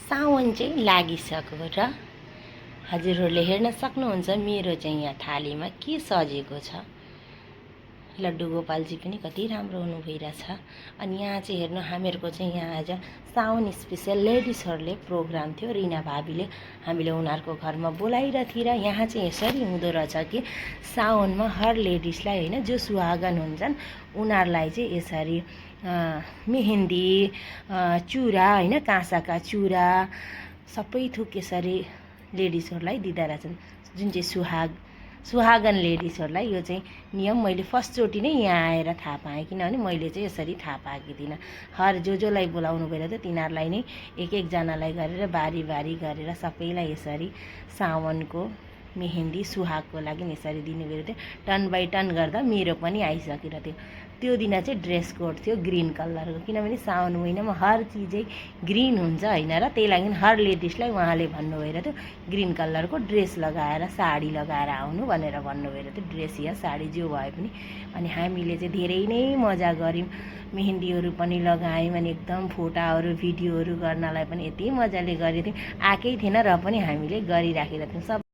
साउन चाहिँ लागिसक्यो र हजुरहरूले हेर्न सक्नुहुन्छ मेरो चाहिँ यहाँ थालीमा के सजेको छ। लड्डु गोपालजी पनि कति राम्रो हुनु भइरहेछ। अनि यहाँ चाहिँ हेर्नु हामीहरूको चाहिँ यहाँ आज साउन स्पेसल लेडिजहरूले प्रोग्राम थियो। रिना भाबीले हामीले उनीहरूको घरमा बोलाइरहेको थियौँ र यहाँ चाहिँ यसरी हुँदो रहेछ कि साउनमा हर लेडिजलाई होइन जो सुहागन हुन्छन् उनीहरूलाई चाहिँ यसरी मेहेन्दी चुरा होइन काँसाका चुरा सबै थुक यसरी लेडिजहरूलाई दिँदा रहेछन्। जुन चाहिँ सुहागन लेडिजहरूलाई यो चाहिँ नियम मैले फर्स्टचोटि नै यहाँ आएर थाहा पाएँ। किनभने मैले चाहिँ यसरी थाहा पाएकी थिइनँ। हर जसलाई बोलाउनु भएर त तिनीहरूलाई नै एक एकजनालाई गरेर बारी बारी गरेर सबैलाई यसरी साउनको मेहेन्दी सुहागको लागि यसरी दिनुभएको थियो। टर्न बाई टर्न गर्दा मेरो पनि आइसकेको थियो। त्यो दिन चाहिँ ड्रेस कोड थियो ग्रिन कलरको, किनभने साउन महिनामा हर चिजै ग्रिन हुन्छ होइन र त्यही लागि हर लेडिजलाई उहाँले भन्नुभएको थियो ग्रिन कलरको ड्रेस लगाएर साडी लगाएर आउनु भनेर भन्नुभएको थियो। ड्रेस या साडी जो भए पनि। अनि हामीले चाहिँ धेरै नै मजा गऱ्यौँ, मेहेन्दीहरू पनि लगायौँ। अनि एकदम फोटाहरू भिडियोहरू गर्नलाई पनि यति मजाले गरेको थियौँ, आएकै थिएन र पनि हामीले गरिराखेका थियौँ।